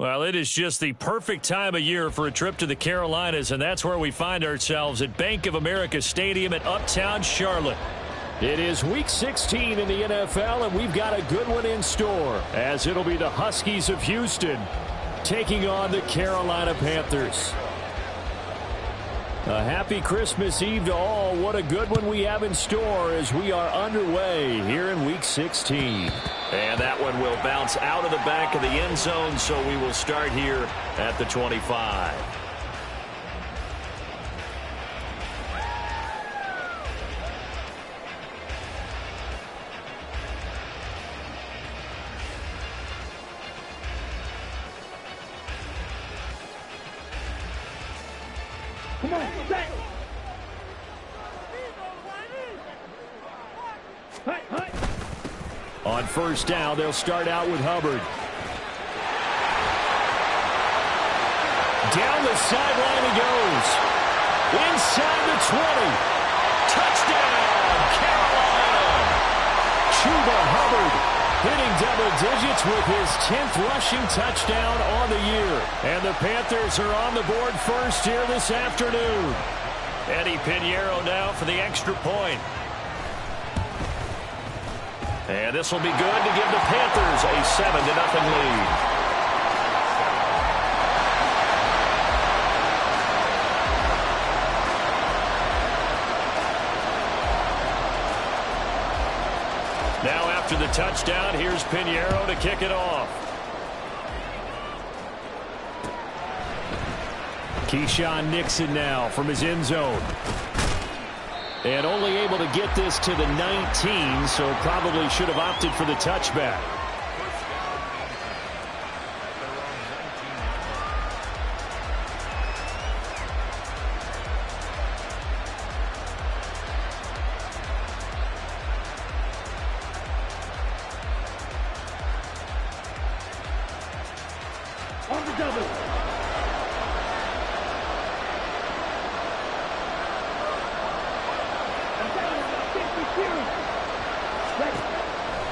Well, it is just the perfect time of year for a trip to the Carolinas, and that's where we find ourselves at Bank of America Stadium in Uptown Charlotte. It is Week 16 in the NFL, and we've got a good one in store, as it'll be the Huskies of Houston taking on the Carolina Panthers. A happy Christmas Eve to all. What a good one we have in store as we are underway here in Week 16. And that one will bounce out of the back of the end zone, so we will start here at the 25. Come on, set. On first down, they'll start out with Hubbard. Down the sideline he goes. Inside the 20. Touchdown, Carolina. Chuba Hubbard hitting double digits with his 10th rushing touchdown on the year. And the Panthers are on the board first here this afternoon. Eddie Pinheiro now for the extra point. And this will be good to give the Panthers a 7-0 lead. Now after the touchdown, here's Pinheiro to kick it off. Keyshawn Nixon now from his end zone. And only able to get this to the 19, so probably should have opted for the touchback. On the double.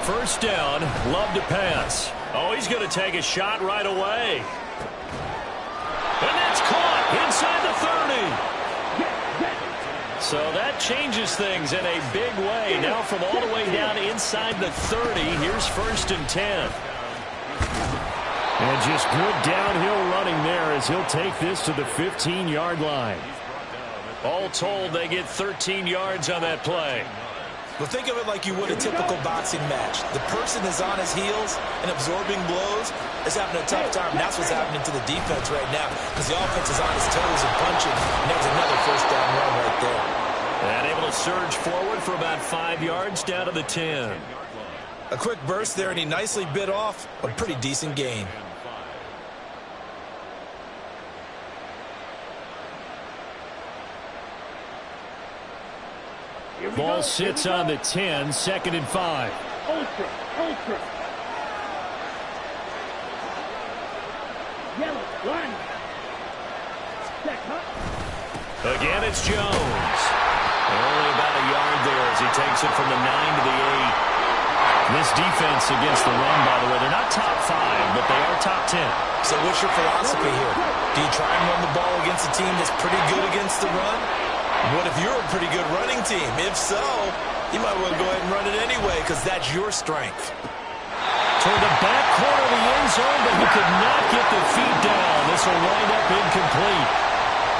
First down, Love to pass. Oh, he's going to take a shot right away. And that's caught inside the 30. So that changes things in a big way. Now from all the way down inside the 30, here's first and 10. And just good downhill running there as he'll take this to the 15-yard line. All told, they get 13 yards on that play. Well, think of it like you would a typical boxing match. The person is on his heels and absorbing blows is having a tough time. And that's what's happening to the defense right now because the offense is on his toes and punching. And there's another first down run right there. And able to surge forward for about 5 yards down to the 10. A quick burst there, and he nicely bit off a pretty decent gain. Ball sits on the 10, 2nd and 5. Ultra. Yellow, line. Set, huh? Again, it's Jones. Only about a yard there as he takes it from the 9 to the 8. This defense against the run, by the way, they're not top 5, but they are top 10. So what's your philosophy here? Do you try and run the ball against a team that's pretty good against the run? What if you're a pretty good running team? If so, you might want to go ahead and run it anyway because that's your strength. Toward the back corner of the end zone, but he could not get the feet down. This will wind up incomplete.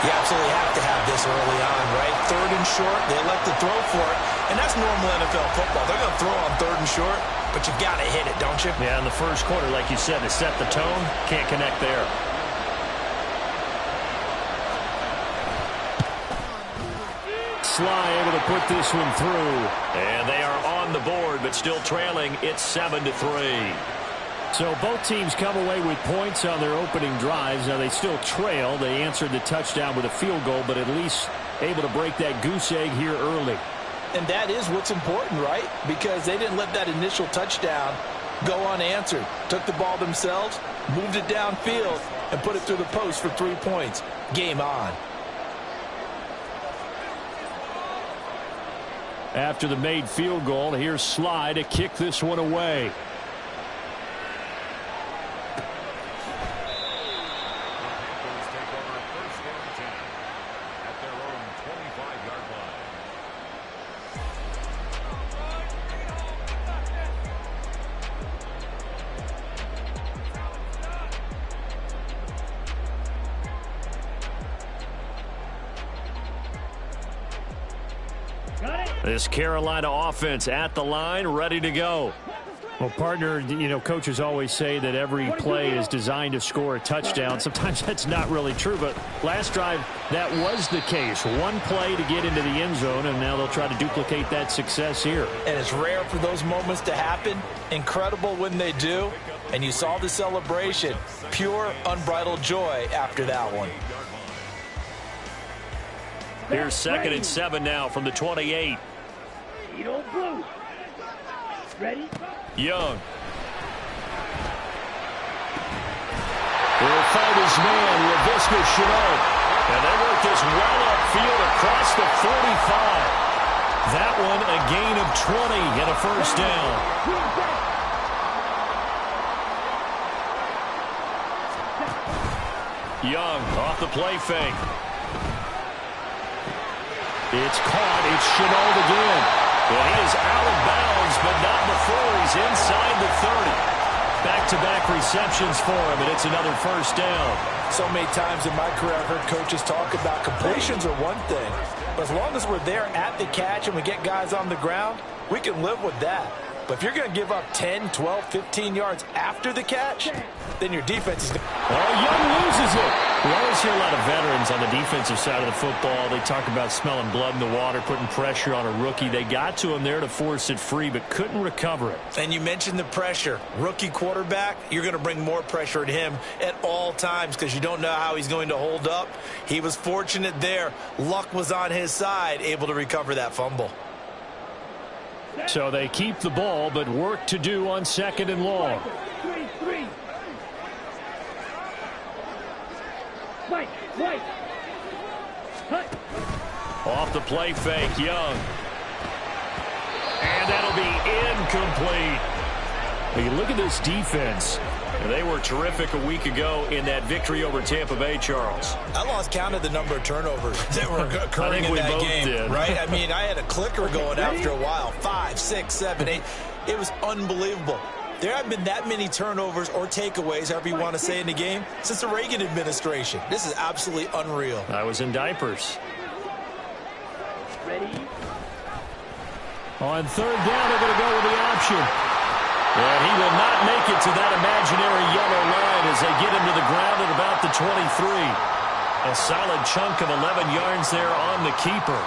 You absolutely have to have this early on, right? 3rd and short, they elect to throw for it, and that's normal NFL football. They're going to throw on 3rd and short, but you got to hit it, don't you? Yeah, in the first quarter, like you said, to set the tone, can't connect there. Sly able to put this one through. And they are on the board, but still trailing. It's 7-3. So both teams come away with points on their opening drives. Now they still trail. They answered the touchdown with a field goal, but at least able to break that goose egg here early. And that is what's important, right? Because they didn't let that initial touchdown go unanswered. Took the ball themselves, moved it downfield, and put it through the post for 3 points. Game on. After the made field goal, here's Sly to kick this one away. This Carolina offense at the line, ready to go. Well, partner, you know, coaches always say that every play is designed to score a touchdown. Sometimes that's not really true, but last drive, that was the case. One play to get into the end zone, and now they'll try to duplicate that success here. And it's rare for those moments to happen. Incredible when they do. And you saw the celebration. Pure, unbridled joy after that one. Here's 2nd and 7 now from the 28. You don't blue. Ready? Young. He'll find his man, Laviska Shenault. And they work this well upfield across the 45. That one a gain of 20 and a first down. Young off the play fake. It's caught. It's Shenault again. And he is out of bounds, but not before he's inside the 30. Back-to-back receptions for him, and it's another first down. So many times in my career I've heard coaches talk about completions are one thing. But as long as we're there at the catch and we get guys on the ground, we can live with that. But if you're going to give up 10, 12, 15 yards after the catch, then your defense is going to... Oh, Young loses it. We always hear a lot of veterans on the defensive side of the football. They talk about smelling blood in the water, putting pressure on a rookie. They got to him there to force it free, but couldn't recover it. And you mentioned the pressure. Rookie quarterback, you're going to bring more pressure at him at all times because you don't know how he's going to hold up. He was fortunate there. Luck was on his side, able to recover that fumble. So they keep the ball, but work to do on 2nd and long. Off the play fake, Young. And that'll be incomplete. Hey, look at this defense. They were terrific a week ago in that victory over Tampa Bay, Charles. I lost count of the number of turnovers that were occurring in that game. Did. Right? I mean, I had a clicker going after a while. 5, 6, 7, 8. It was unbelievable. There haven't been that many turnovers or takeaways, however you want to say, in the game since the Reagan administration. This is absolutely unreal. I was in diapers. Ready? On 3rd down, they're going to go with the option. And he will not make it to that imaginary yellow line as they get him to the ground at about the 23. A solid chunk of 11 yards there on the keeper.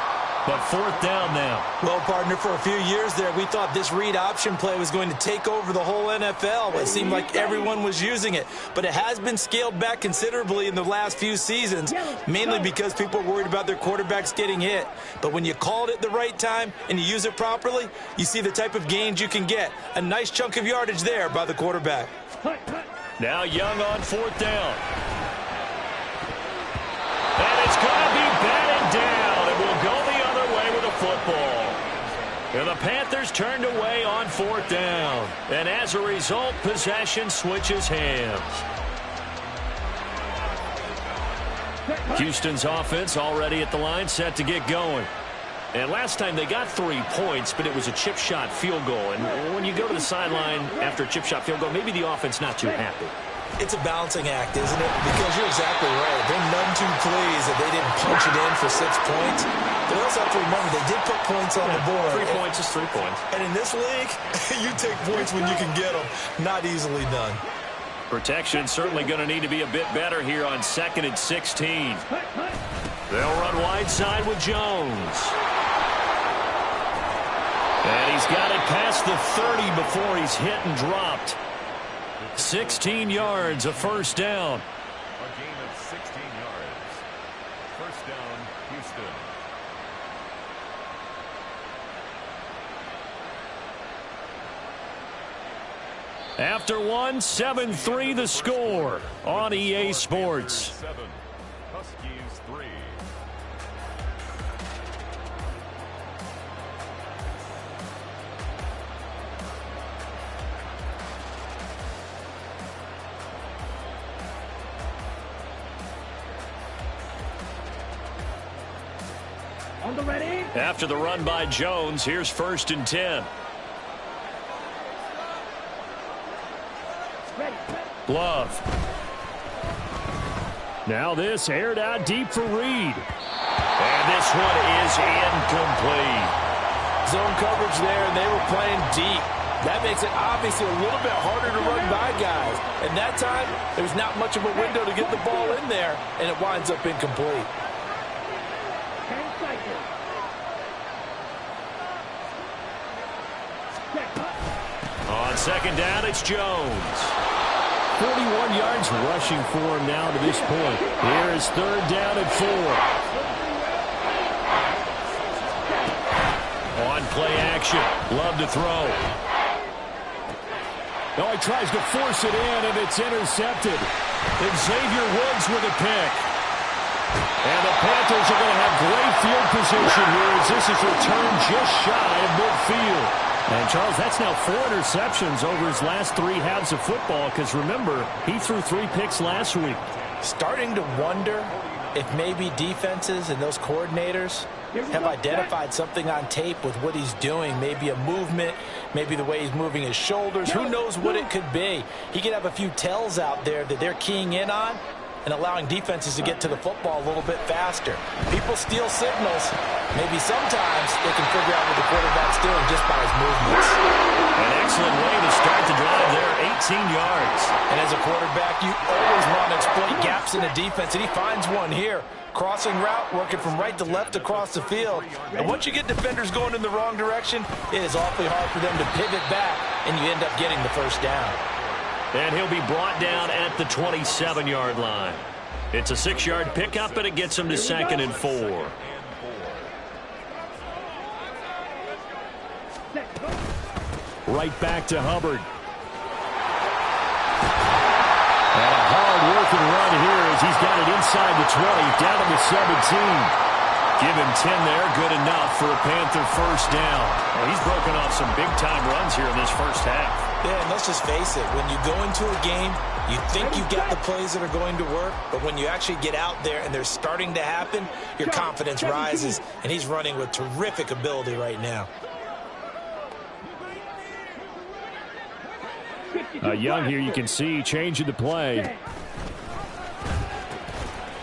But 4th down now. Well, partner, for a few years there, we thought this read option play was going to take over the whole NFL. It seemed like everyone was using it. But it has been scaled back considerably in the last few seasons, mainly because people are worried about their quarterbacks getting hit. But when you call it at the right time and you use it properly, you see the type of gains you can get. A nice chunk of yardage there by the quarterback. Now Young on 4th down. And it's going to be batted down. It will go the other way with a football. And the Panthers turned away on 4th down. And as a result, possession switches hands. Houston's offense already at the line, set to get going. And last time they got 3 points, but it was a chip shot field goal. And when you go to the sideline after a chip shot field goal, maybe the offense not too happy. It's a balancing act, isn't it? Because you're exactly right. They're none too pleased that they didn't punch it in for 6 points. But also have to remember, they did put points on the board. 3 points is 3 points. And in this league, you take points when you can get them. Not easily done. Protection certainly going to need to be a bit better here on 2nd and 16. They'll run wide side with Jones. And he's got it past the 30 before he's hit and dropped. 16 yards, a first down. A gain of 16 yards. First down, Houston. After one, 7-3 the score on EA Sports. 7, Huskies 3. On the ready? After the run by Jones, here's 1st and 10. Ready. Glove. Now this aired out deep for Reed. And this one is incomplete. zone coverage there, and they were playing deep. That makes it obviously a little bit harder to run by guys. And that time, there's not much of a window to get the ball in there, and it winds up incomplete. 10 seconds. On second down, it's Jones. 41 yards rushing for him now to this point. Here is third down and 4. On play action. Love to throw. Oh, he tries to force it in, and it's intercepted. Xavier Woods with a pick. And the Panthers are going to have great field position here as this is returned just shy of midfield. And, Charles, that's now 4 interceptions over his last 3 halves of football because, remember, he threw 3 picks last week. Starting to wonder if maybe defenses and those coordinators have identified something on tape with what he's doing. Maybe a movement, maybe the way he's moving his shoulders. Who knows what it could be? He could have a few tells out there that they're keying in on and allowing defenses to get to the football a little bit faster. People steal signals. Maybe sometimes they can figure out what the quarterback's doing just by his movements. An excellent way to start the drive there, 18 yards. And as a quarterback, you always want to exploit gaps in the defense, and he finds one here. Crossing route, working from right to left across the field. And once you get defenders going in the wrong direction, it is awfully hard for them to pivot back, and you end up getting the first down. And he'll be brought down at the 27-yard line. It's a 6-yard pickup, and it gets him to second and 4. Right back to Hubbard. And a hard-working run here as he's got it inside the 20, down to the 17. Give him 10 there, good enough for a Panther first down. Well, he's broken off some big-time runs here in this first half. Yeah, and let's just face it. When you go into a game, you think you've got the plays that are going to work, but when you actually get out there and they're starting to happen, your confidence rises, and he's running with terrific ability right now. Young here, you can see, changing the play.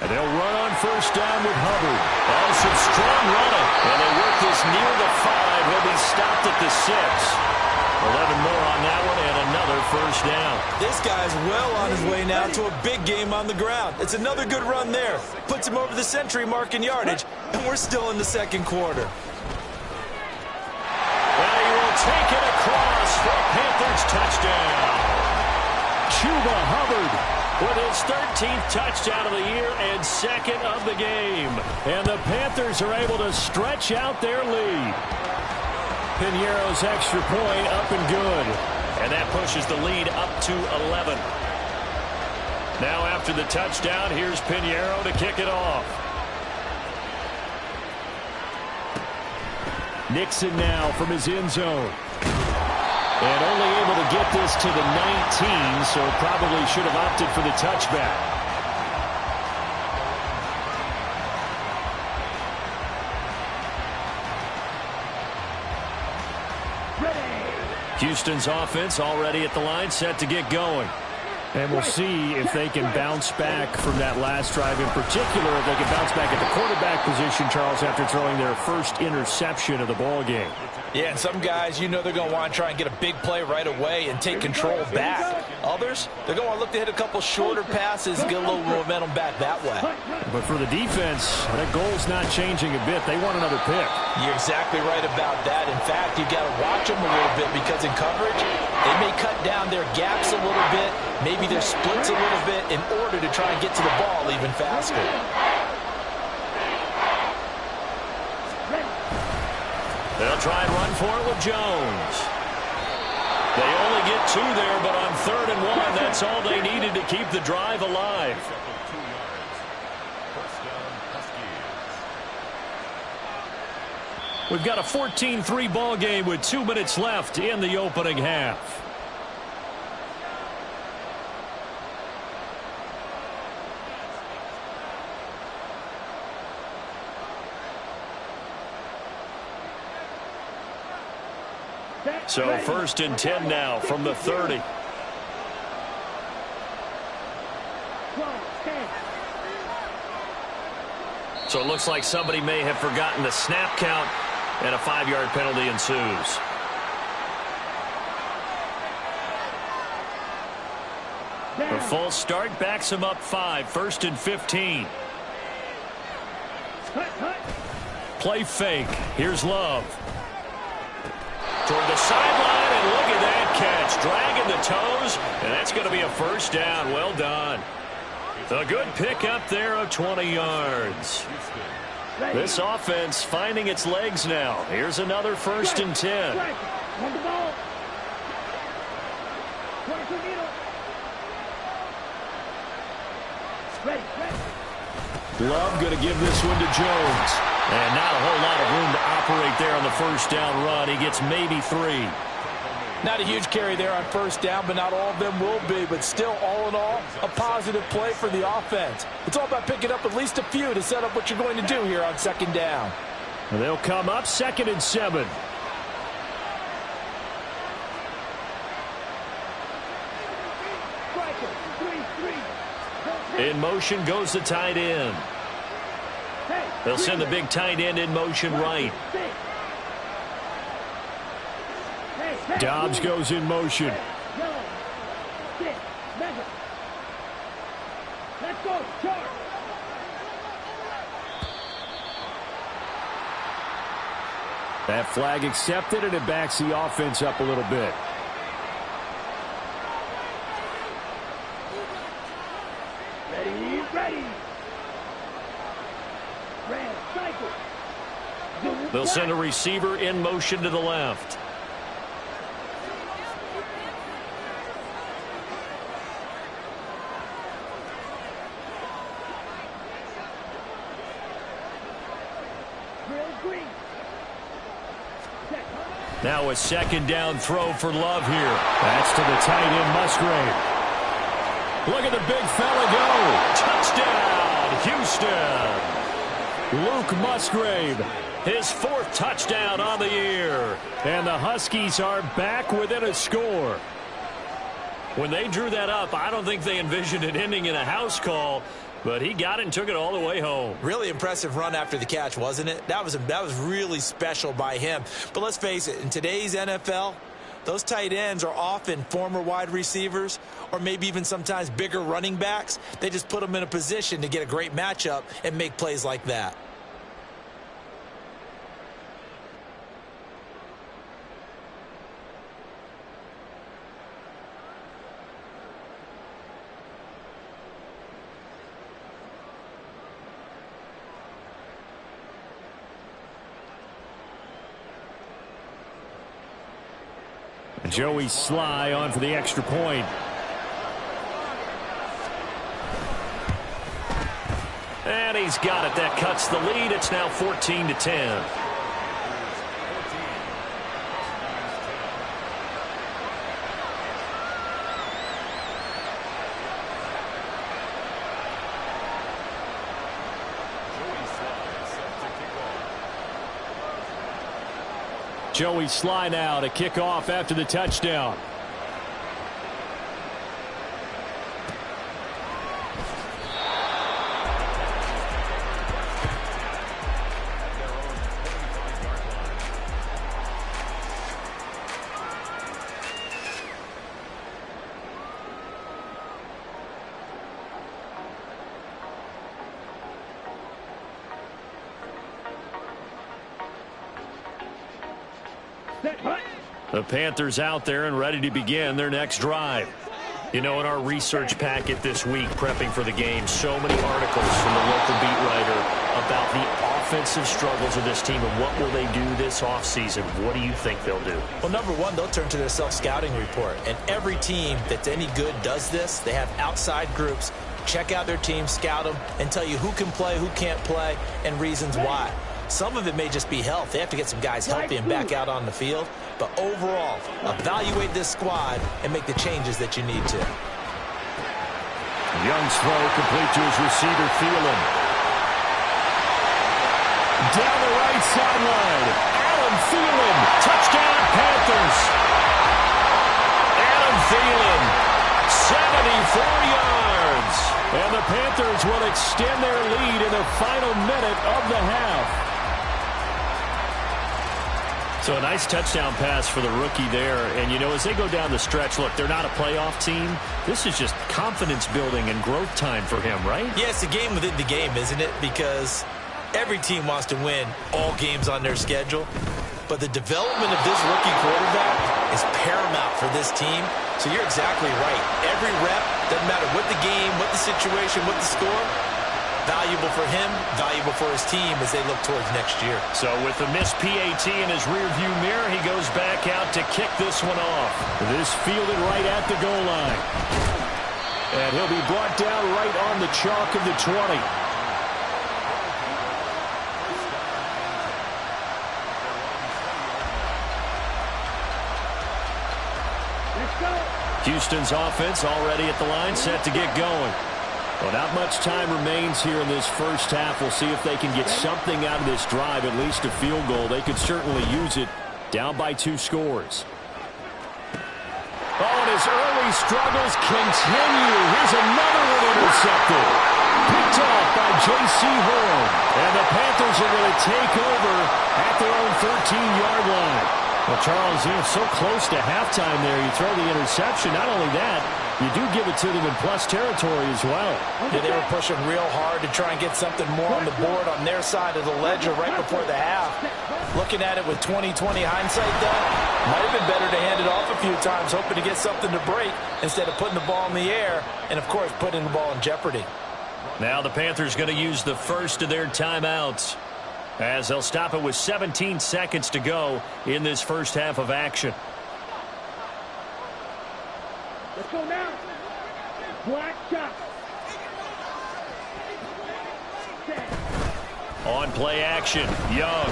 And they'll run on first down with Hubbard. Oh, some strong running. And they work this near the 5. He'll be stopped at the 6. 11 more on that one and another first down. This guy's well on his way now to a big game on the ground. It's another good run there. Puts him over the century mark in yardage, and we're still in the second quarter. And he will take it across for a Panthers touchdown. Chuba Hubbard with his 13th touchdown of the year and second of the game. And the Panthers are able to stretch out their lead. Piñeiro's extra point up and good. And that pushes the lead up to 11. Now after the touchdown, here's Piñeiro to kick it off. Nixon now from his end zone. And only able to get this to the 19, so probably should have opted for the touchback. Houston's offense already at the line, set to get going. And we'll see if they can bounce back from that last drive. In particular, if they can bounce back at the quarterback position, Charles, after throwing their first interception of the ball game. Yeah, and some guys, you know they're going to want to try and get a big play right away and take control back. Others, they're going to look to hit a couple shorter passes, get a little momentum back that way. But for the defense, that goal's not changing a bit. They want another pick. You're exactly right about that. In fact, you've got to watch them a little bit because in coverage, they may cut down their gaps a little bit, maybe their splits a little bit in order to try and get to the ball even faster. They'll try and run for it with Jones. They only get 2 there, but on 3rd and 1, that's all they needed to keep the drive alive. We've got a 14-3 ball game with 2 minutes left in the opening half. So 1st and 10 now from the 30. So it looks like somebody may have forgotten the snap count And a 5-yard penalty ensues. A full start backs him up 5, 1st and 15. Play fake. Here's Love. Toward the sideline, and look at that catch. Dragging the toes, and that's going to be a first down. Well done. A good pickup there of 20 yards. This offense finding its legs now. Here's another 1st and 10. Love going to give this one to Jones. And not a whole lot of room to operate there on the first down run. He gets maybe 3. Not a huge carry there on first down, but not all of them will be. But still, all in all, a positive play for the offense. It's all about picking up at least a few to set up what you're going to do here on 2nd down. And they'll come up 2nd and 7. In motion goes the tight end. They'll send the big tight end in motion right. Dobbs goes in motion. Let's go, charge. That flag accepted, and it backs the offense up a little bit. Ready. Red cycle. They'll send a receiver in motion to the left. Now a 2nd down throw for Love here. That's to the tight end, Musgrave. Look at the big fella go. Touchdown, Houston. Luke Musgrave. His 4th touchdown on the year. And the Huskies are back within a score. When they drew that up, I don't think they envisioned it ending in a house call, but he got it and took it all the way home. Really impressive run after the catch, wasn't it? That was really special by him. But let's face it, in today's NFL, those tight ends are often former wide receivers or maybe even sometimes bigger running backs. They just put them in a position to get a great matchup and make plays like that. Joey Sly on for the extra point. And he's got it. That cuts the lead. It's now 14-10. Joey Sly now to kick off after the touchdown. The Panthers out there and ready to begin their next drive. You know, in our research packet this week, prepping for the game, so many articles from the local beat writer about the offensive struggles of this team and what will they do this offseason. What do you think they'll do? Well, number one, they'll turn to their self-scouting report. And every team that's any good does this. They have outside groups. Check out their team, scout them, and tell you who can play, who can't play, and reasons why. Some of it may just be health. They have to get some guys healthy and back out on the field. But overall, evaluate this squad and make the changes that you need to. Young's throw complete to his receiver, Thielen. Down the right sideline. Adam Thielen. Touchdown, Panthers. Adam Thielen, 74 yards. And the Panthers will extend their lead in the final minute of the half. So a nice touchdown pass for the rookie there. And, you know, as they go down the stretch, look, they're not a playoff team. This is just confidence building and growth time for him, right? Yeah, it's a game within the game, isn't it? Because every team wants to win all games on their schedule. But the development of this rookie quarterback is paramount for this team. So you're exactly right. Every rep, doesn't matter what the game, what the situation, what the score, valuable for him, valuable for his team as they look towards next year. So with the missed PAT in his rearview mirror, he goes back out to kick this one off. This fielded right at the goal line. And he'll be brought down right on the chalk of the 20. Houston's offense already at the line, set to get going. Well, not much time remains here in this first half. We'll see if they can get something out of this drive, at least a field goal. They could certainly use it, down by 2 scores. Oh, and his early struggles continue. Here's another one intercepted. Picked off by J.C. Horn. And the Panthers are going to take over at their own 13-yard line. Well, Charles, you're so close to halftime there. You throw the interception. Not only that, you do give it to them in plus territory as well. Yeah, they were pushing real hard to try and get something more on the board on their side of the ledger right before the half. Looking at it with 20/20 hindsight, though, might have been better to hand it off a few times, hoping to get something to break instead of putting the ball in the air and, of course, putting the ball in jeopardy. Now the Panthers going to use the first of their timeouts, as they'll stop it with 17 seconds to go in this first half of action. Let's go now. Black shot. On play action, Young.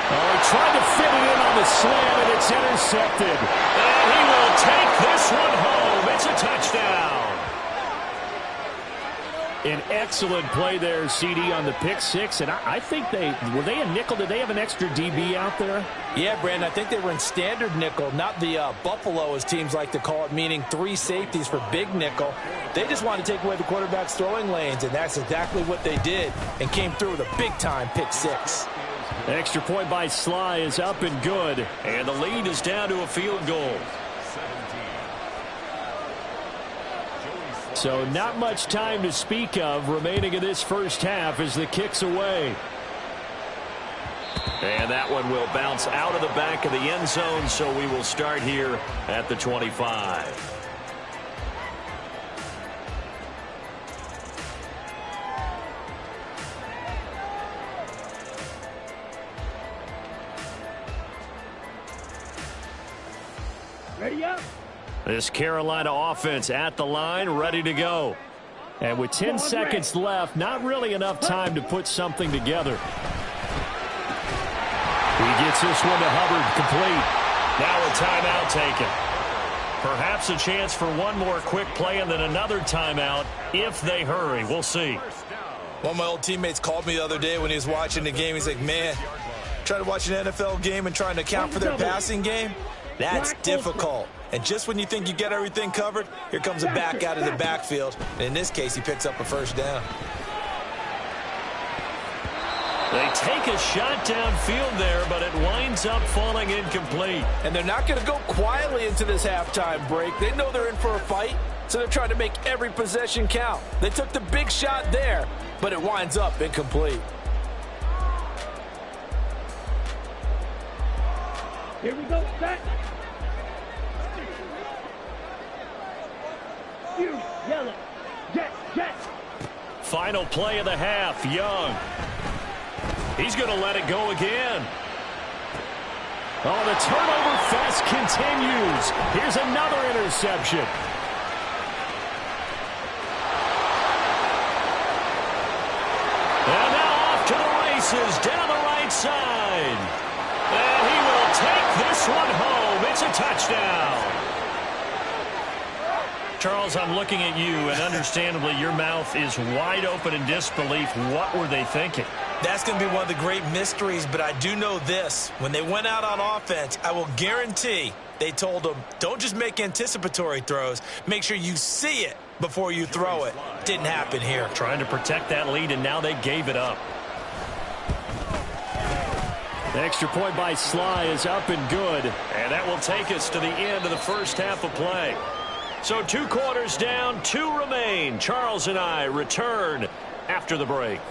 Oh, he tried to fit it in on the slant, and it's intercepted. And he will take this one home. It's a touchdown. An excellent play there, CD, on the pick six. And I think were they a nickel? Did they have an extra DB out there? Yeah, Brandon, I think they were in standard nickel, not the Buffalo, as teams like to call it, meaning 3 safeties for big nickel. They just want to take away the quarterback's throwing lanes, and that's exactly what they did and came through with a big-time pick six. Extra point by Sly is up and good, and the lead is down to a field goal. So not much time to speak of remaining in this first half as the kick's away. And that one will bounce out of the back of the end zone, so we will start here at the 25. Ready up. This Carolina offense at the line, ready to go. And with 10 seconds left, not really enough time to put something together. He gets this one to Hubbard, complete. Now a timeout taken. Perhaps a chance for one more quick play and then another timeout if they hurry. We'll see. One of my old teammates called me the other day when he was watching the game. He's like, man, trying to watch an NFL game and trying to account for their passing game? That's difficult. And just when you think you get everything covered, here comes a back out of the backfield. And in this case, he picks up a first down. They take a shot downfield there, but it winds up falling incomplete. And they're not going to go quietly into this halftime break. They know they're in for a fight, so they're trying to make every possession count. They took the big shot there, but it winds up incomplete. Here we go. Set. You yellow. Jet, jet. Final play of the half, Young. He's going to let it go again. Oh, the turnover fest continues. Here's another interception. And now off to the races down the right side. And he will take this one home. It's a touchdown. Charles, I'm looking at you, and understandably your mouth is wide open in disbelief. What were they thinking? That's going to be one of the great mysteries, but I do know this. When they went out on offense, I will guarantee they told them, don't just make anticipatory throws. Make sure you see it before you throw it. Didn't happen here. Trying to protect that lead, and now they gave it up. The extra point by Sly is up and good. And that will take us to the end of the first half of play. So 2 quarters down, 2 remain. Charles and I return after the break.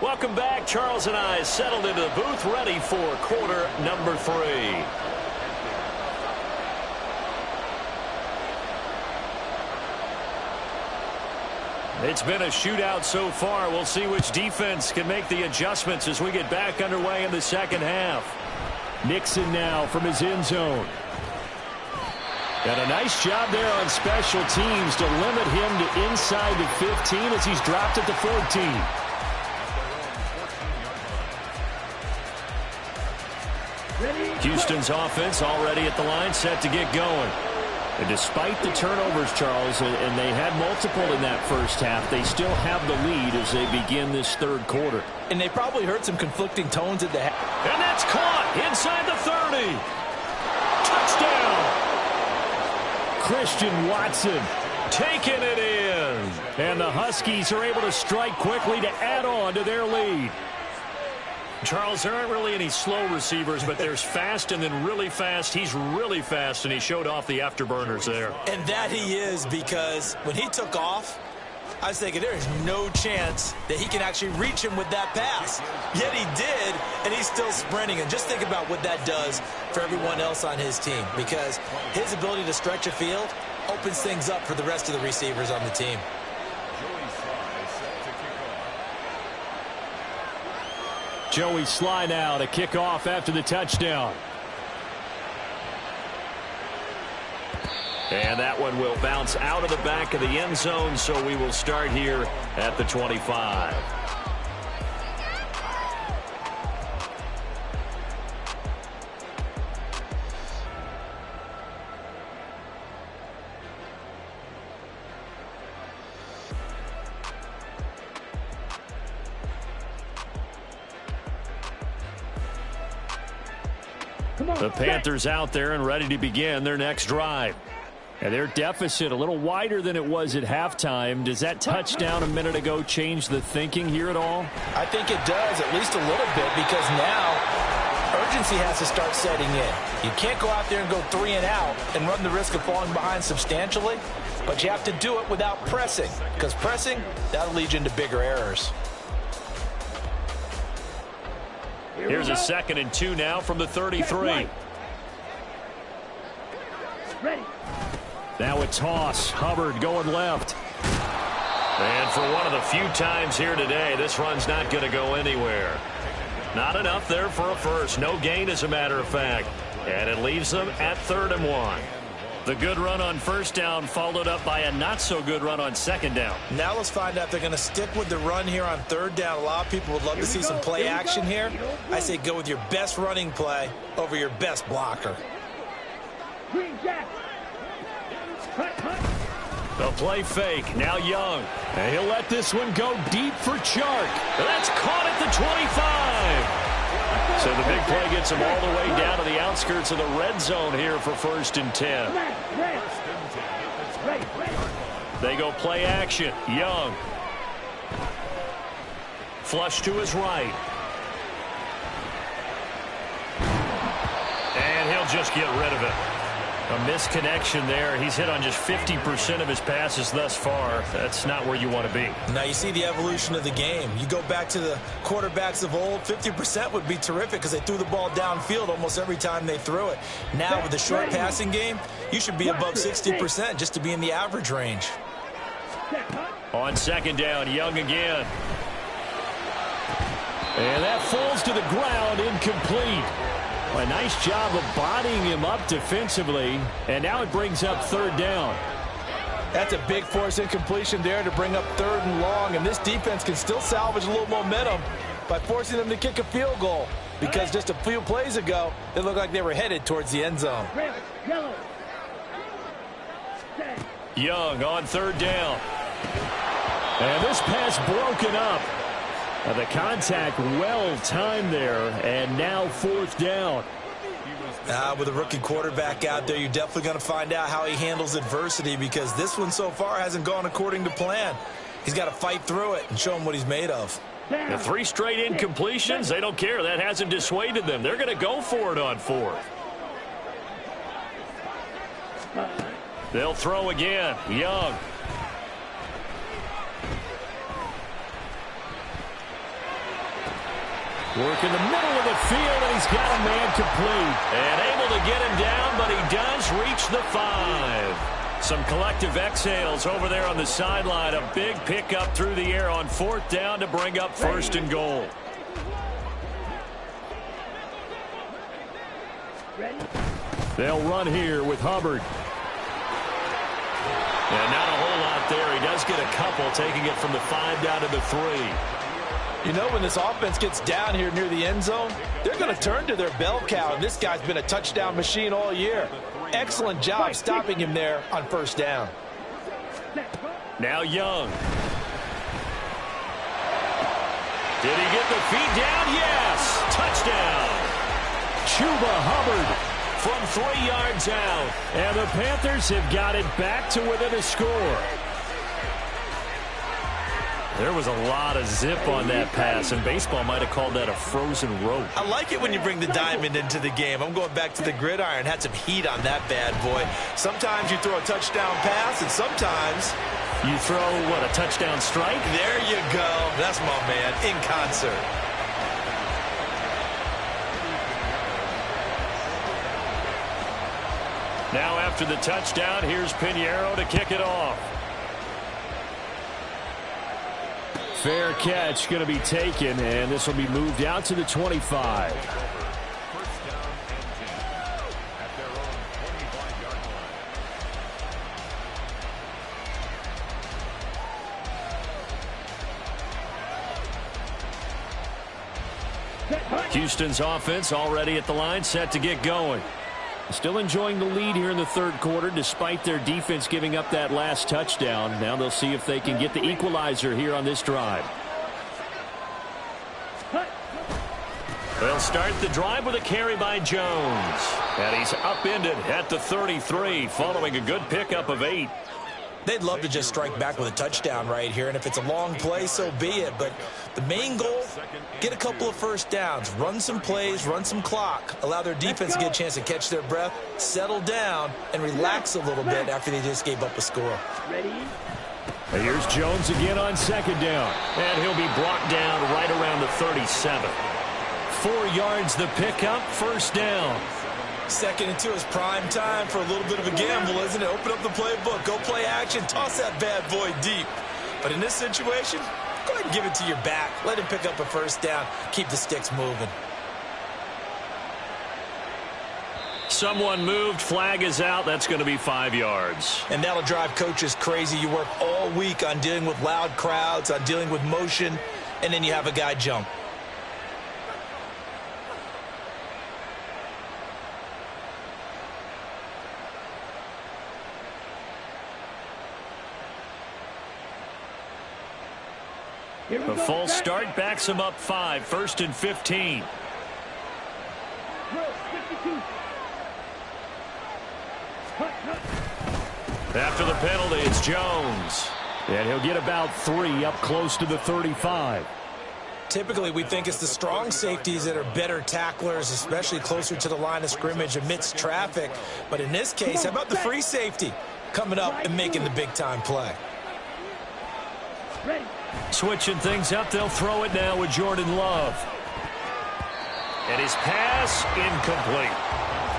Welcome back. Charles and I settled into the booth, ready for quarter number 3. It's been a shootout so far. We'll see which defense can make the adjustments as we get back underway in the second half. Nixon now from his end zone. And a nice job there on special teams to limit him to inside the 15 as he's dropped at the 14. Houston's offense already at the line, set to get going. And despite the turnovers, Charles, and they had multiple in that first half, they still have the lead as they begin this third quarter. And they probably heard some conflicting tones at the half. And that's caught inside the 30. Touchdown! Christian Watson taking it in. And the Huskies are able to strike quickly to add on to their lead. Charles, there aren't really any slow receivers, but there's fast and then really fast. He's really fast, and he showed off the afterburners there. And that he is, because when he took off, I was thinking there is no chance that he can actually reach him with that pass. Yet he did, and he's still sprinting. And just think about what that does for everyone else on his team, because his ability to stretch a field opens things up for the rest of the receivers on the team. Joey Sly now to kick off after the touchdown. And that one will bounce out of the back of the end zone, so we will start here at the 25. The Panthers out there and ready to begin their next drive. And their deficit a little wider than it was at halftime. Does that touchdown a minute ago change the thinking here at all? I think it does, at least a little bit, because now urgency has to start setting in. You can't go out there and go 3 and out and run the risk of falling behind substantially, but you have to do it without pressing, because pressing, that'll lead you into bigger errors. Here's a 2nd and 2 now from the 33. Ready. Now a toss. Hubbard going left. And for one of the few times here today, this run's not going to go anywhere. Not enough there for a first. No gain, as a matter of fact. And it leaves them at 3rd and 1. The good run on first down followed up by a not-so-good run on 2nd down. Now let's find out if they're going to stick with the run here on 3rd down. A lot of people would love to see some play action here. I say go with your best running play over your best blocker. Green Jack. The play fake. Now Young. And he'll let this one go deep for Chark. That's caught at the 25. So the big play gets him all the way down to the outskirts of the red zone here for 1st and 10. They go play action. Young. Flush to his right. And he'll just get rid of it. A misconnection there. He's hit on just 50% of his passes thus far. That's not where you want to be. Now you see the evolution of the game. You go back to the quarterbacks of old, 50% would be terrific because they threw the ball downfield almost every time they threw it. Now with the short passing game, you should be above 60% just to be in the average range. On 2nd down, Young again. And that falls to the ground, incomplete. A nice job of bodying him up defensively, and now it brings up 3rd down. That's a big force incompletion there to bring up 3rd and long, and this defense can still salvage a little momentum by forcing them to kick a field goal, because just a few plays ago, it looked like they were headed towards the end zone. Young on 3rd down. And this pass broken up. The contact well timed there, and now 4th down. With a rookie quarterback out there, you're definitely going to find out how he handles adversity, because this one so far hasn't gone according to plan. He's got to fight through it and show him what he's made of. The 3 straight incompletions, they don't care. That hasn't dissuaded them. They're going to go for it on 4th. They'll throw again. Young. Work in the middle of the field, and he's got a man complete. And able to get him down, but he does reach the 5. Some collective exhales over there on the sideline. A big pickup through the air on 4th down to bring up 1st and goal. They'll run here with Hubbard. And not a whole lot there. He does get a couple, taking it from the 5 down to the 3. You know, when this offense gets down here near the end zone, they're going to turn to their bell cow, and this guy's been a touchdown machine all year. Excellent job stopping him there on 1st down. Now Young. Did he get the feet down? Yes! Touchdown! Chuba Hubbard from 3 yards out. And the Panthers have got it back to within a score. There was a lot of zip on that pass, and baseball might have called that a frozen rope. I like it when you bring the diamond into the game. I'm going back to the gridiron. Had some heat on that bad boy. Sometimes you throw a touchdown pass, and sometimes you throw, what, a touchdown strike? There you go. That's my man, in concert. Now after the touchdown, here's Pinheiro to kick it off. Fair catch going to be taken, and this will be moved out to the 25. Houston's offense already at the line, set to get going. Still enjoying the lead here in the 3rd quarter, despite their defense giving up that last touchdown. Now they'll see if they can get the equalizer here on this drive. They'll start the drive with a carry by Jones. And he's upended at the 33, following a good pickup of 8. They'd love to just strike back with a touchdown right here, and if it's a long play, so be it. But the main goal, get a couple of 1st downs, run some plays, run some clock, allow their defense to get a chance to catch their breath, settle down, and relax a little bit after they just gave up a score. And here's Jones again on 2nd down, and he'll be brought down right around the 37. 4 yards the pickup, 1st down. 2nd and 2 is prime time for a little bit of a gamble, isn't it? Open up the playbook, go play action, toss that bad boy deep. But in this situation, go ahead and give it to your back. Let him pick up a 1st down, keep the sticks moving. Someone moved, flag is out. That's going to be 5 yards. And that'll drive coaches crazy. You work all week on dealing with loud crowds, on dealing with motion, and then you have a guy jump. A false start backs him up 5, 1st and 15. After the penalty, it's Jones. And he'll get about 3 up close to the 35. Typically, we think it's the strong safeties that are better tacklers, especially closer to the line of scrimmage amidst traffic. But in this case, how about the free safety coming up and making the big-time play? Switching things up, they'll throw it now with Jordan Love. And his pass incomplete.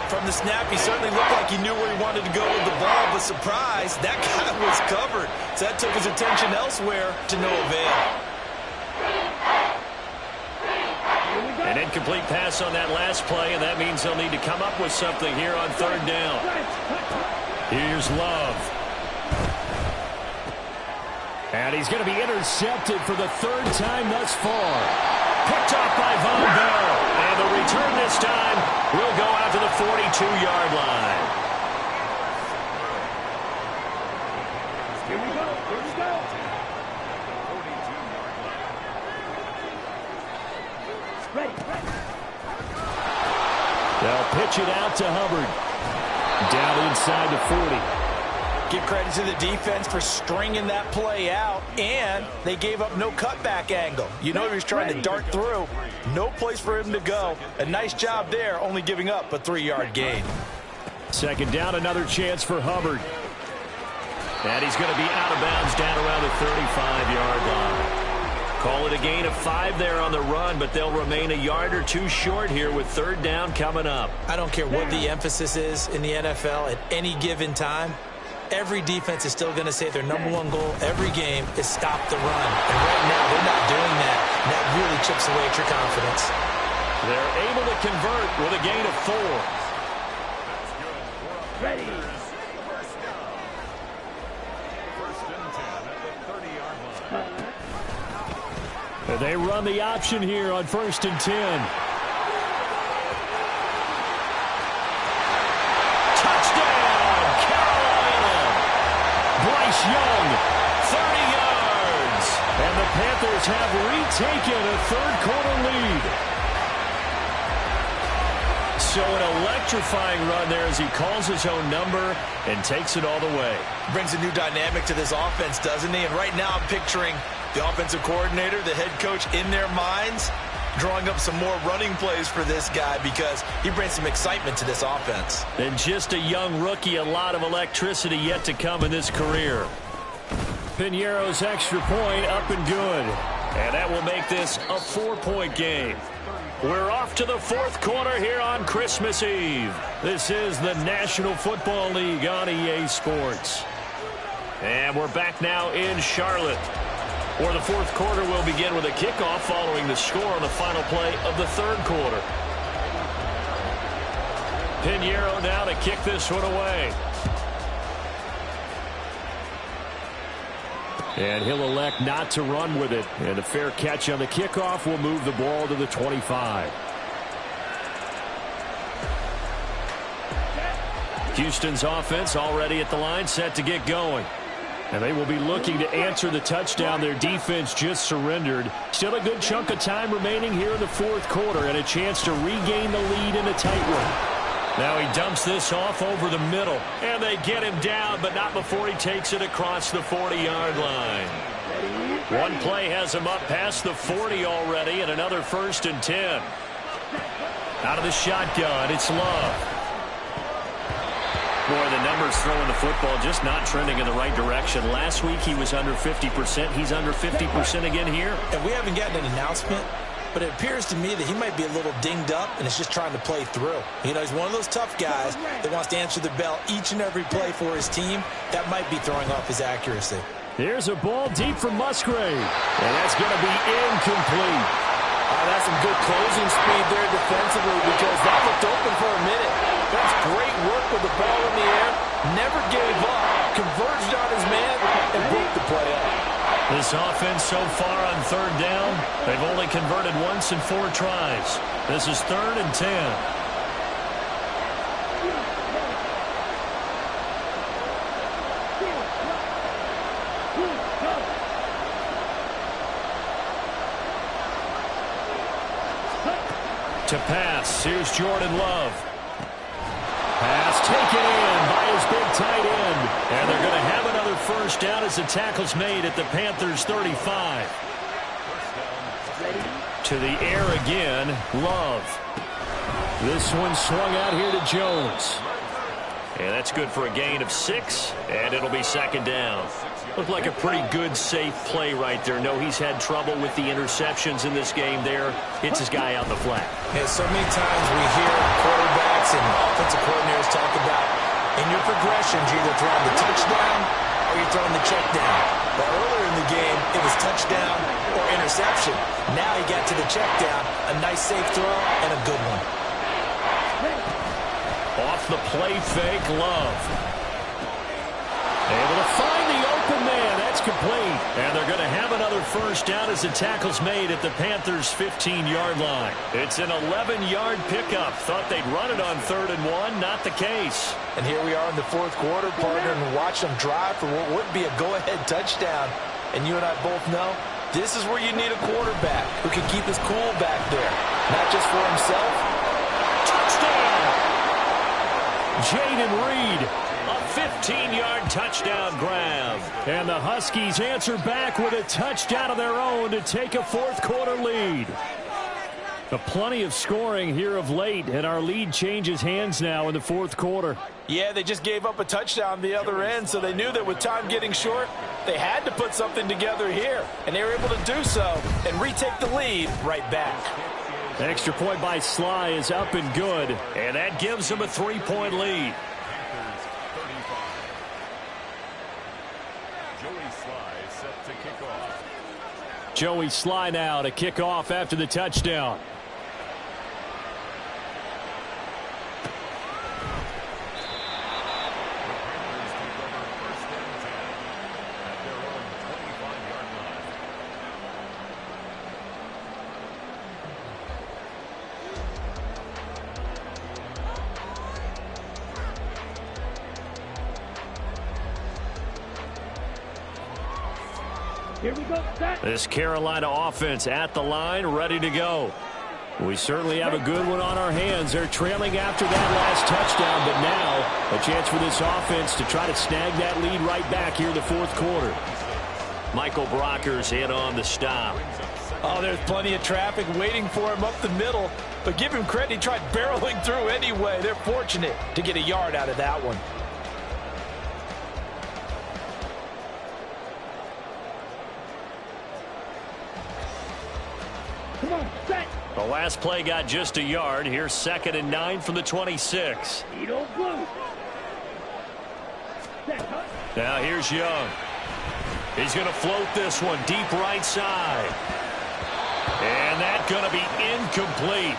From the snap, he certainly looked like he knew where he wanted to go with the ball, but surprise, that guy was covered. So that took his attention elsewhere to no avail. An incomplete pass on that last play, and that means they'll need to come up with something here on 3rd down. Here's Love. And he's going to be intercepted for the 3rd time thus far. Picked off by Von Bell. And the return this time will go out to the 42-yard line. Here we go. Here we go. Ready. They'll switch it out to Hubbard. Down inside the 40. Give credit to the defense for stringing that play out, and they gave up no cutback angle. You know he was trying to dart through. No place for him to go. A nice job there, only giving up a 3-yard gain. Second down, another chance for Hubbard. And he's going to be out of bounds down around the 35-yard line. Call it a gain of 5 there on the run, but they'll remain a yard or two short here with third down coming up. I don't care what the emphasis is in the NFL at any given time. Every defense is still going to say their number one goal every game is stop the run. And right now, they're not doing that. And that really chips away at your confidence. They're able to convert with a gain of 4. Ready. They run the option here on 1st and 10. Young, 30 yards. And the Panthers have retaken a third-quarter lead. So an electrifying run there as he calls his own number and takes it all the way. Brings a new dynamic to this offense, doesn't he? And right now I'm picturing the offensive coordinator, the head coach in their minds, drawing up some more running plays for this guy because he brings some excitement to this offense. And just a young rookie, a lot of electricity yet to come in this career. Piñeiro's extra point up and good. And that will make this a 4-point game. We're off to the fourth quarter here on Christmas Eve. This is the National Football League on EA Sports. And we're back now in Charlotte, where the fourth quarter will begin with a kickoff following the score on the final play of the third quarter. Piñeiro now to kick this one away. And he'll elect not to run with it. And a fair catch on the kickoff will move the ball to the 25. Houston's offense already at the line, set to get going. And they will be looking to answer the touchdown their defense just surrendered. Still a good chunk of time remaining here in the fourth quarter and a chance to regain the lead in a tight one. Now he dumps this off over the middle. And they get him down, but not before he takes it across the 40-yard line. One play has him up past the 40 already, and another 1st and 10. Out of the shotgun, it's Love. Boy, the numbers throwing the football just not trending in the right direction. Last week he was under 50%. He's under 50% again here. And we haven't gotten an announcement, but it appears to me that he might be a little dinged up and is just trying to play through. You know, he's one of those tough guys that wants to answer the bell each and every play for his team. That might be throwing off his accuracy. Here's a ball deep from Musgrave. And that's going to be incomplete. That's some good closing speed there defensively because that looked open for a minute. That's great work with the ball in the air. Never gave up. Converged on his man and broke the play up. This offense so far on third down, they've only converted once in 4 tries. This is 3rd and 10. To pass, here's Jordan Love. Pass taken in by his big tight end. And they're going to have another first down as the tackle's made at the Panthers' 35. To the air again, Love. This one swung out here to Jones. And that's good for a gain of 6, and it'll be 2nd down. Looked like a pretty good, safe play right there. No, he's had trouble with the interceptions in this game there. Hits his guy out in the flat. Yeah, so many times we hear quarterbacks and offensive coordinators talk about in your progressions, you're either throwing the touchdown or you're throwing the check down. But earlier in the game, it was touchdown or interception. Now he got to the check down, a nice safe throw, and a good one. Off the play fake, Love. Able to find the open man. That's complete. And they're going to have another first down as the tackle's made at the Panthers' 15-yard line. It's an 11-yard pickup. Thought they'd run it on 3rd and 1. Not the case. And here we are in the fourth quarter, partner, and watch them drive for what would be a go-ahead touchdown. And you and I both know this is where you need a quarterback who can keep his cool back there. Not just for himself. Touchdown! Jaden Reed, a 15-yard touchdown grab. And the Huskies answer back with a touchdown of their own to take a fourth-quarter lead. Plenty of scoring here of late, and our lead changes hands now in the fourth quarter. Yeah, they just gave up a touchdown the other end, so they knew that with time getting short, they had to put something together here, and they were able to do so and retake the lead right back. Extra point by Sly is up and good, and that gives them a 3-point lead. Joey Sly now to kick off after the touchdown. Here we go. Set. This Carolina offense at the line, ready to go. We certainly have a good one on our hands. They're trailing after that last touchdown, but now a chance for this offense to try to snag that lead right back here in the fourth quarter. Michael Brockers in on the stop. Oh, there's plenty of traffic waiting for him up the middle, but give him credit, he tried barreling through anyway. They're fortunate to get a yard out of that one. Come on, set. The last play got just a yard. Here's 2nd and 9 from the 26. Edo blue. Set, huh? Now here's Young. He's going to float this one deep right side. And that's going to be incomplete.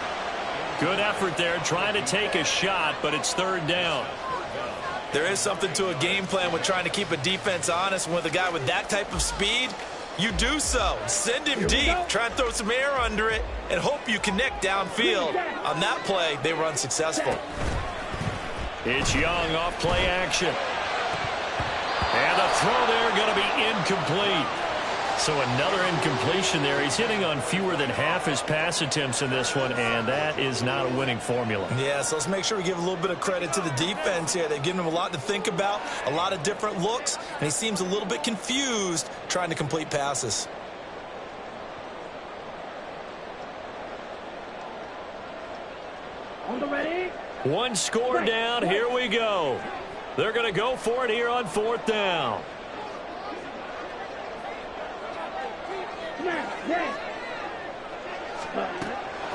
Good effort there trying to take a shot, but it's 3rd down. There is something to a game plan with trying to keep a defense honest. With a guy with that type of speed, you do so. Send him deep. Try and throw some air under it and hope you connect downfield. On that play, they were unsuccessful. It's Young off play action. And the throw there going to be incomplete. So another incompletion there. He's hitting on fewer than half his pass attempts in this one, and that is not a winning formula. Yeah, so let's make sure we give a little bit of credit to the defense here. They've given him a lot to think about, a lot of different looks, and he seems a little bit confused trying to complete passes. On the ready. One score down. Here we go. They're going to go for it here on 4th down.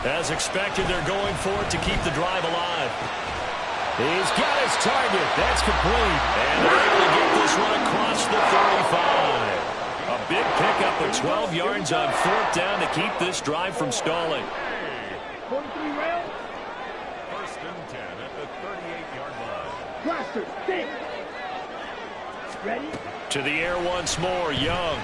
As expected, they're going for it to keep the drive alive. He's got his target. That's complete. And they're able to get this one across the 35. A big pickup of 12 yards on 4th down to keep this drive from stalling. 43 rail. 1st and 10 at the 38-yard line. Blaster, stay. Ready? To the air once more, Young.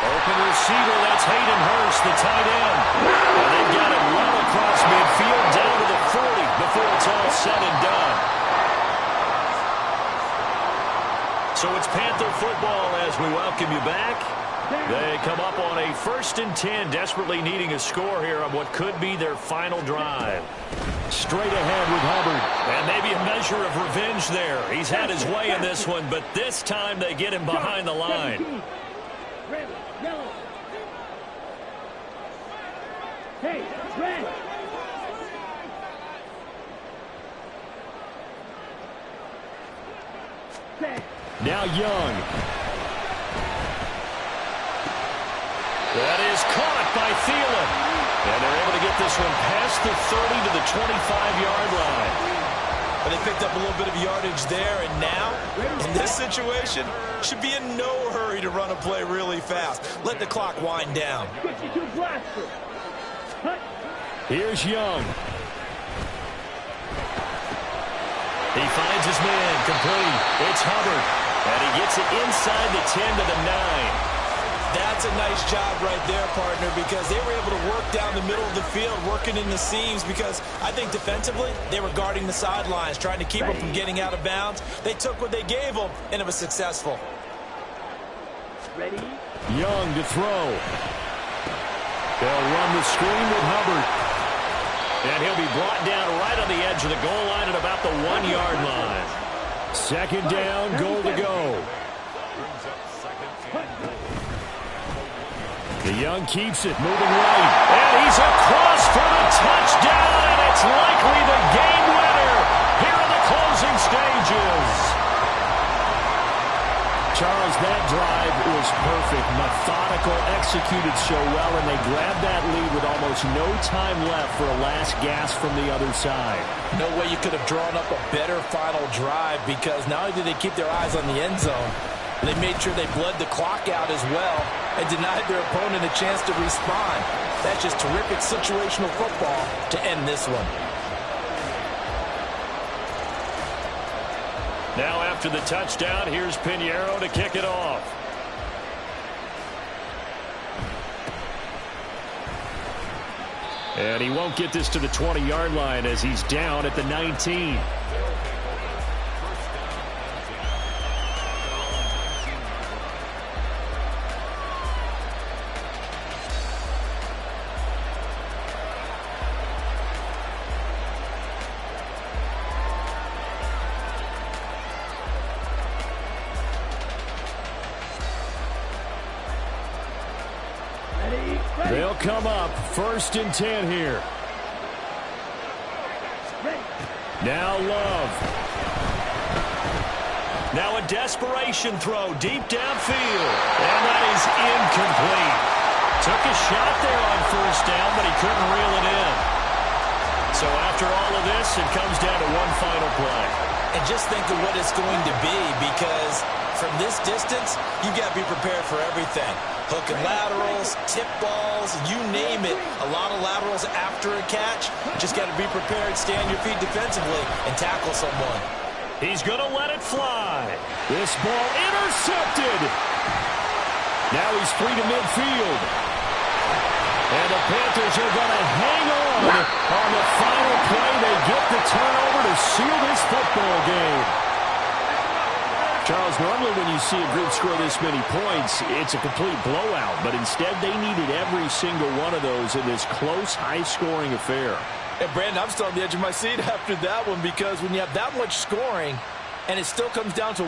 Open receiver, that's Hayden Hurst, the tight end. And they've got him well across midfield down to the 40 before it's all said and done. So it's Panther football as we welcome you back. They come up on a 1st and 10, desperately needing a score here on what could be their final drive. Straight ahead with Hubbard. And maybe a measure of revenge there. He's had his way in this one, but this time they get him behind the line. Red, yellow. Hey, red. Set. Now Young. That is caught by Thielen. And they're able to get this one past the 30 to the 25-yard line. But they picked up a little bit of yardage there, and now, in this situation, should be in no hurry to run a play really fast. Let the clock wind down. 52 blaster. Hut. Here's Young. He finds his man complete. It's Hubbard. And he gets it inside the 10 to the 9. That's a nice job right there, partner, because they were able to work down the middle of the field, working in the seams, because I think defensively they were guarding the sidelines, trying to keep them from getting out of bounds. They took what they gave them, and it was successful. Ready? Young to throw. They'll run the screen with Hubbard. And he'll be brought down right on the edge of the goal line at about the 1-yard line. Second down, goal to go. The Young keeps it, moving right. And he's across for the touchdown, and it's likely the game winner here in the closing stages. Charles, that drive was perfect, methodical, executed so well, and they grabbed that lead with almost no time left for a last gasp from the other side. No way you could have drawn up a better final drive, because not only did they keep their eyes on the end zone, they made sure they bled the clock out as well and denied their opponent a chance to respond. That's just terrific situational football to end this one. Now after the touchdown, here's Pinheiro to kick it off. And he won't get this to the 20-yard line as he's down at the 19. They'll come up 1st and 10 here. Now Love. Now a desperation throw deep downfield. And that is incomplete. Took a shot there on 1st down, but he couldn't reel it in. So after all of this, it comes down to one final play. And just think of what it's going to be, because from this distance, you've got to be prepared for everything. Hook and laterals, tip balls, you name it. A lot of laterals after a catch. Just got to be prepared, stay on your feet defensively, and tackle someone. He's going to let it fly. This ball intercepted. Now he's free to midfield. And the Panthers are going to hang on the final play. They get the turnover to seal this football game. Charles, normally when you see a group score this many points, it's a complete blowout. But instead, they needed every single one of those in this close, high-scoring affair. And, Brandon, I'm still on the edge of my seat after that one, because when you have that much scoring and it still comes down to